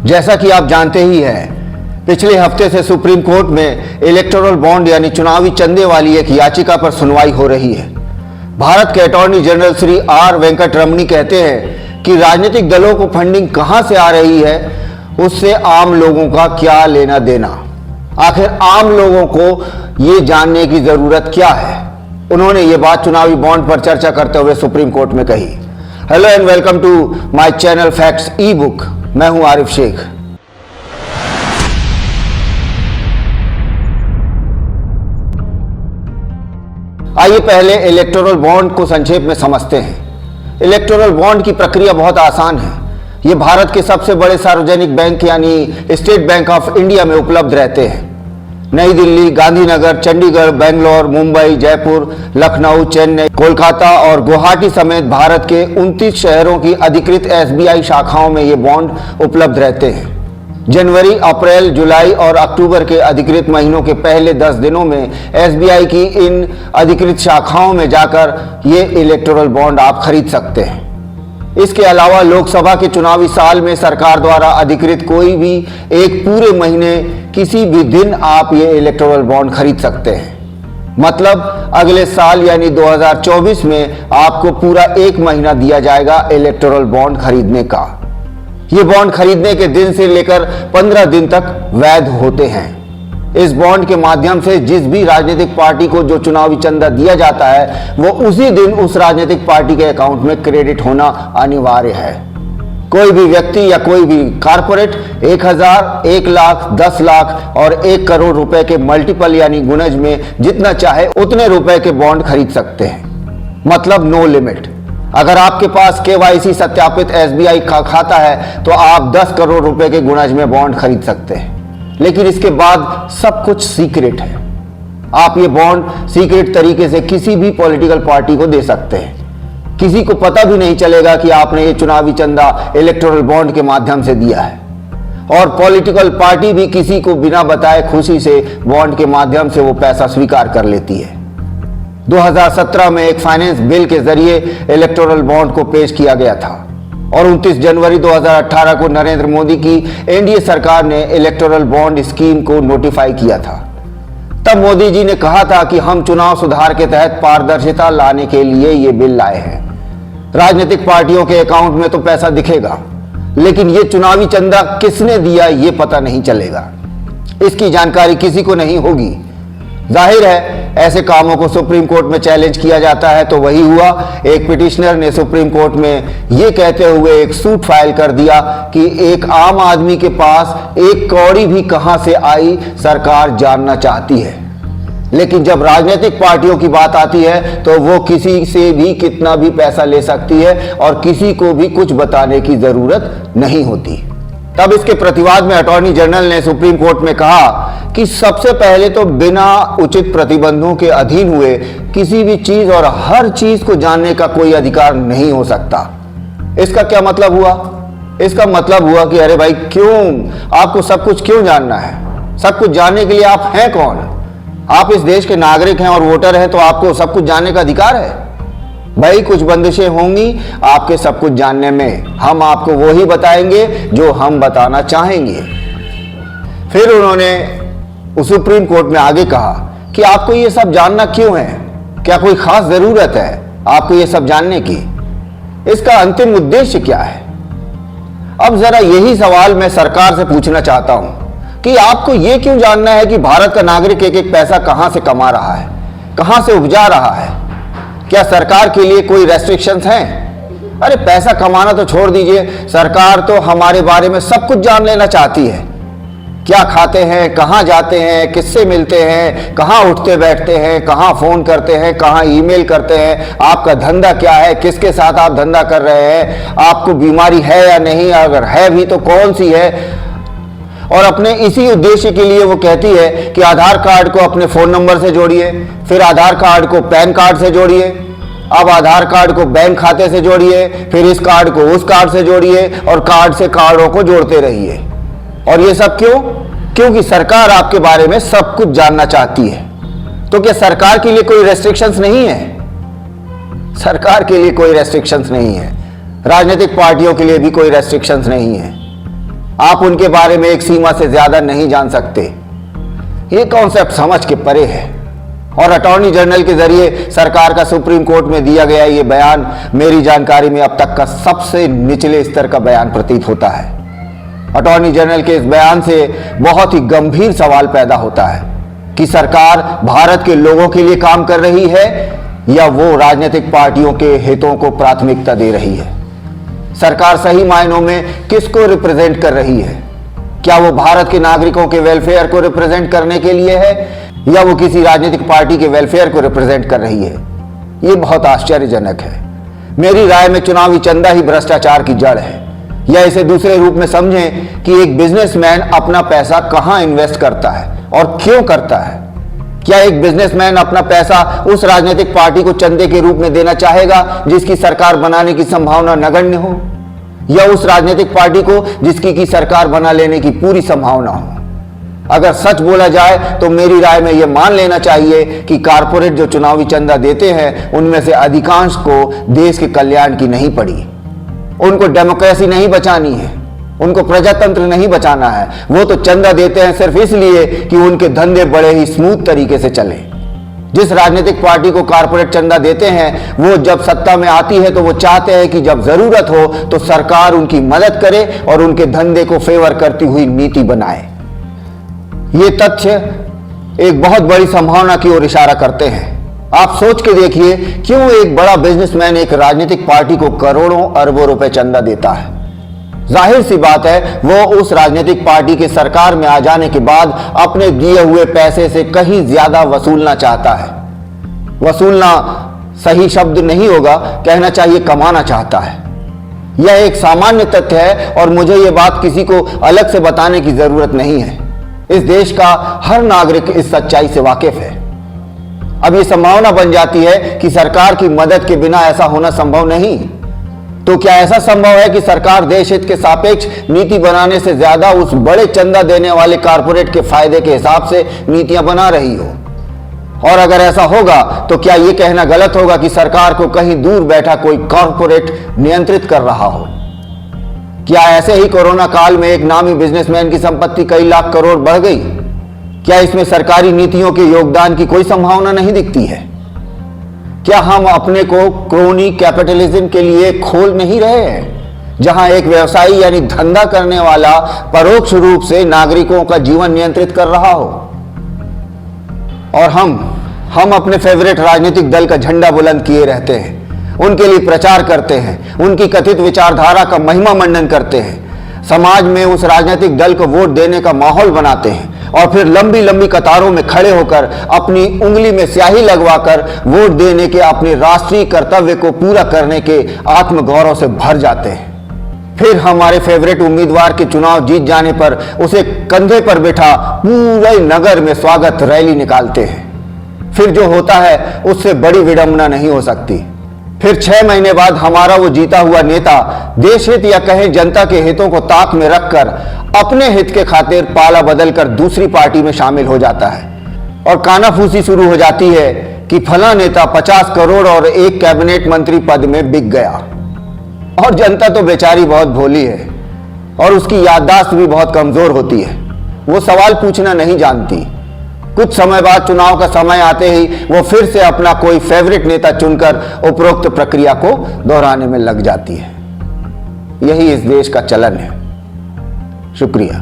जैसा कि आप जानते ही हैं, पिछले हफ्ते से सुप्रीम कोर्ट में इलेक्टोरल बॉन्ड यानी चुनावी चंदे वाली एक याचिका पर सुनवाई हो रही है। भारत के attorney general Shri R Venkataramani कहते हैं कि राजनीतिक दलों को फंडिंग कहां से आ रही है, उससे आम लोगों का क्या लेना देना। आखिर आम लोगों को ये जानने की जरूरत क्या है। उन्होंने ये बात चुनावी बॉन्ड पर चर्चा करते हुए सुप्रीम कोर्ट में कही। Hello and welcome to my channel facts e book. मैं हूं आरिफ शेख। आइए पहले इलेक्टोरल बॉन्ड को संक्षेप में समझते हैं। इलेक्टोरल बॉन्ड की प्रक्रिया बहुत आसान है। ये भारत के सबसे बड़े सार्वजनिक बैंक यानी स्टेट बैंक ऑफ इंडिया में उपलब्ध रहते हैं। नई दिल्ली, गांधीनगर, चंडीगढ़, बेंगलोर, मुंबई, जयपुर, लखनऊ, चेन्नई, कोलकाता और गुवाहाटी समेत भारत के 29 शहरों की अधिकृत एसबीआई शाखाओं में ये बॉन्ड उपलब्ध रहते हैं। जनवरी, अप्रैल, जुलाई और अक्टूबर के अधिकृत महीनों के पहले 10 दिनों में एसबीआई की इन अधिकृत शाखाओं में जाकर ये इलेक्टोरल बॉन्ड आप खरीद सकते हैं। इसके अलावा लोकसभा के चुनावी साल में सरकार द्वारा अधिकृत कोई भी एक पूरे महीने किसी भी दिन आप ये इलेक्टोरल बॉन्ड खरीद सकते हैं। मतलब अगले साल यानी 2024 में आपको पूरा एक महीना दिया जाएगा इलेक्टोरल बॉन्ड खरीदने का। ये बॉन्ड खरीदने के दिन से लेकर 15 दिन तक वैध होते हैं। इस बॉन्ड के माध्यम से जिस भी राजनीतिक पार्टी को जो चुनावी चंदा दिया जाता है वो उसी दिन उस राजनीतिक पार्टी के अकाउंट में क्रेडिट होना अनिवार्य है। कोई भी व्यक्ति या कोई भी कारपोरेट 1000, 1 लाख, 10 लाख और 1 करोड़ रुपए के मल्टीपल यानी गुणज में जितना चाहे उतने रुपए के बॉन्ड खरीद सकते हैं। मतलब नो लिमिट। अगर आपके पास केवाईसी सत्यापित एसबीआई का खाता है तो आप 10 करोड़ रुपए के गुणज में बॉन्ड खरीद सकते हैं। लेकिन इसके बाद सब कुछ सीक्रेट है। आप ये बॉन्ड सीक्रेट तरीके से किसी भी पॉलिटिकल पार्टी को दे सकते हैं। किसी को पता भी नहीं चलेगा कि आपने ये चुनावी चंदा इलेक्टोरल बॉन्ड के माध्यम से दिया है। और पॉलिटिकल पार्टी भी किसी को बिना बताए खुशी से बॉन्ड के माध्यम से वो पैसा स्वीकार कर लेती है। 2017 में एक फाइनेंस बिल के जरिए इलेक्टोरल बॉन्ड को पेश किया गया था और 29 जनवरी 2018 को नरेंद्र मोदी की एनडीए सरकार ने इलेक्टोरल बॉन्ड स्कीम को नोटिफाई किया था। तब मोदी जी ने कहा था कि हम चुनाव सुधार के तहत पारदर्शिता लाने के लिए ये बिल लाए हैं। राजनीतिक पार्टियों के अकाउंट में तो पैसा दिखेगा, लेकिन ये चुनावी चंदा किसने दिया ये पता नहीं चलेगा। इसकी जानकारी किसी को नहीं होगी। जाहिर है ऐसे कामों को सुप्रीम कोर्ट में चैलेंज किया जाता है तो वही हुआ। एक पिटिशनर ने सुप्रीम कोर्ट में ये कहते हुए एक सूट फाइल कर दिया कि एक आम आदमी के पास एक कौड़ी भी कहां से आई सरकार जानना चाहती है। लेकिन जब राजनीतिक पार्टियों की बात आती है तो वो किसी से भी कितना भी पैसा ले सकती है और किसी को भी कुछ बताने की जरूरत नहीं होती। तब इसके प्रतिवाद में अटॉर्नी जनरल ने सुप्रीम कोर्ट में कहा कि सबसे पहले तो बिना उचित प्रतिबंधों के अधीन हुए किसी भी चीज और हर चीज को जानने का कोई अधिकार नहीं हो सकता। इसका क्या मतलब हुआ? इसका मतलब हुआ कि अरे भाई क्यों आपको सब कुछ क्यों जानना है? सब कुछ जानने के लिए आप हैं कौन? आप इस देश के नागरिक हैं और वोटर हैं तो आपको सब कुछ जानने का अधिकार है। भाई कुछ बंदिशें होंगी आपके सब कुछ जानने में। हम आपको वो ही बताएंगे जो हम बताना चाहेंगे। फिर उन्होंने सुप्रीम कोर्ट में आगे कहा कि आपको ये सब जानना क्यों है? क्या कोई खास जरूरत है आपको ये सब जानने की? इसका अंतिम उद्देश्य क्या है? अब जरा यही सवाल मैं सरकार से पूछना चाहता हूं कि आपको ये क्यों जानना है कि भारत का नागरिक एक एक पैसा कहां से कमा रहा है, कहां से उपजा रहा है? क्या सरकार के लिए कोई रेस्ट्रिक्शंस हैं? अरे पैसा कमाना तो छोड़ दीजिए, सरकार तो हमारे बारे में सब कुछ जान लेना चाहती है। क्या खाते हैं, कहां जाते हैं, किससे मिलते हैं, कहां उठते बैठते हैं, कहां फोन करते हैं, कहां ईमेल करते हैं, आपका धंधा क्या है, किसके साथ आप धंधा कर रहे हैं, आपको बीमारी है या नहीं, अगर है भी तो कौन सी है। और अपने इसी उद्देश्य के लिए वो कहती है कि आधार कार्ड को अपने फोन नंबर से जोड़िए, फिर आधार कार्ड को पैन कार्ड से जोड़िए, अब आधार कार्ड को बैंक खाते से जोड़िए, फिर इस कार्ड को उस कार्ड से जोड़िए और कार्ड से कार्डों को जोड़ते रहिए। और ये सब क्यों? क्योंकि सरकार आपके बारे में सब कुछ जानना चाहती है। तो क्या सरकार के लिए कोई रेस्ट्रिक्शंस नहीं है? सरकार के लिए कोई रेस्ट्रिक्शंस नहीं है। राजनीतिक पार्टियों के लिए भी कोई रेस्ट्रिक्शंस नहीं है। आप उनके बारे में एक सीमा से ज्यादा नहीं जान सकते। ये कॉन्सेप्ट समझ के परे है। और अटॉर्नी जनरल के जरिए सरकार का सुप्रीम कोर्ट में दिया गया ये बयान मेरी जानकारी में अब तक का सबसे निचले स्तर का बयान प्रतीत होता है। अटॉर्नी जनरल के इस बयान से बहुत ही गंभीर सवाल पैदा होता है कि सरकार भारत के लोगों के लिए काम कर रही है या वो राजनीतिक पार्टियों के हितों को प्राथमिकता दे रही है। सरकार सही मायनों में किसको रिप्रेजेंट कर रही है? क्या वो भारत के नागरिकों के वेलफेयर को रिप्रेजेंट करने के लिए है या वो किसी राजनीतिक पार्टी के वेलफेयर को रिप्रेजेंट कर रही है? ये बहुत आश्चर्यजनक है। मेरी राय में चुनावी चंदा ही भ्रष्टाचार की जड़ है। या इसे दूसरे रूप में समझें कि एक बिजनेसमैन अपना पैसा कहां इन्वेस्ट करता है और क्यों करता है। क्या एक बिजनेसमैन अपना पैसा उस राजनीतिक पार्टी को चंदे के रूप में देना चाहेगा जिसकी सरकार बनाने की संभावना नगण्य हो, या उस राजनीतिक पार्टी को जिसकी की सरकार बना लेने की पूरी संभावना हो? अगर सच बोला जाए तो मेरी राय में यह मान लेना चाहिए कि कारपोरेट जो चुनावी चंदा देते हैं उनमें से अधिकांश को देश के कल्याण की नहीं पड़ी। उनको डेमोक्रेसी नहीं बचानी है, उनको प्रजातंत्र नहीं बचाना है। वो तो चंदा देते हैं सिर्फ इसलिए कि उनके धंधे बड़े ही स्मूथ तरीके से चले। जिस राजनीतिक पार्टी को कारपोरेट चंदा देते हैं वो जब सत्ता में आती है तो वो चाहते हैं कि जब जरूरत हो तो सरकार उनकी मदद करे और उनके धंधे को फेवर करती हुई नीति बनाए। ये तथ्य एक बहुत बड़ी संभावना की ओर इशारा करते हैं। आप सोच के देखिए, क्यों एक बड़ा बिजनेसमैन एक राजनीतिक पार्टी को करोड़ों अरबों रुपए चंदा देता है? जाहिर सी बात है वो उस राजनीतिक पार्टी के सरकार में आ जाने के बाद अपने दिए हुए पैसे से कहीं ज्यादा वसूलना चाहता है। वसूलना सही शब्द नहीं होगा, कहना चाहिए कमाना चाहता है। यह एक सामान्य तथ्य है और मुझे यह बात किसी को अलग से बताने की जरूरत नहीं है। इस देश का हर नागरिक इस सच्चाई से वाकिफ है। अब यह संभावना बन जाती है कि सरकार की मदद के बिना ऐसा होना संभव नहीं। तो क्या ऐसा संभव है कि सरकार देश हित के सापेक्ष नीति बनाने से ज्यादा उस बड़े चंदा देने वाले कारपोरेट के फायदे के हिसाब से नीतियां बना रही हो? और अगर ऐसा होगा तो क्या यह कहना गलत होगा कि सरकार को कहीं दूर बैठा कोई कारपोरेट नियंत्रित कर रहा हो? क्या ऐसे ही कोरोना काल में एक नामी बिजनेसमैन की संपत्ति कई लाख करोड़ बढ़ गई? क्या इसमें सरकारी नीतियों के योगदान की कोई संभावना नहीं दिखती है? क्या हम अपने को क्रोनी कैपिटलिज्म के लिए खोल नहीं रहे हैं, जहां एक व्यवसायी यानी धंधा करने वाला परोक्ष रूप से नागरिकों का जीवन नियंत्रित कर रहा हो? और हम अपने फेवरेट राजनीतिक दल का झंडा बुलंद किए रहते हैं, उनके लिए प्रचार करते हैं, उनकी कथित विचारधारा का महिमा मंडन करते हैं, समाज में उस राजनीतिक दल को वोट देने का माहौल बनाते हैं और फिर लंबी लंबी कतारों में खड़े होकर अपनी उंगली में स्याही लगवाकर वोट देने के अपने राष्ट्रीय कर्तव्य को पूरा करने के आत्मगौरव से भर जाते हैं। फिर हमारे फेवरेट उम्मीदवार के चुनाव जीत जाने पर उसे कंधे पर बैठा पूरे नगर में स्वागत रैली निकालते हैं। फिर जो होता है उससे बड़ी विडंबना नहीं हो सकती। फिर 6 महीने बाद हमारा वो जीता हुआ नेता देश हित या कहें जनता के हितों को ताक में रखकर अपने हित के खातिर पाला बदलकर दूसरी पार्टी में शामिल हो जाता है और कानाफूसी शुरू हो जाती है कि फला नेता 50 करोड़ और एक कैबिनेट मंत्री पद में बिक गया। और जनता तो बेचारी बहुत भोली है और उसकी याददाश्त भी बहुत कमजोर होती है। वो सवाल पूछना नहीं जानती। कुछ समय बाद चुनाव का समय आते ही वो फिर से अपना कोई फेवरेट नेता चुनकर उपरोक्त प्रक्रिया को दोहराने में लग जाती है। यही इस देश का चलन है। शुक्रिया।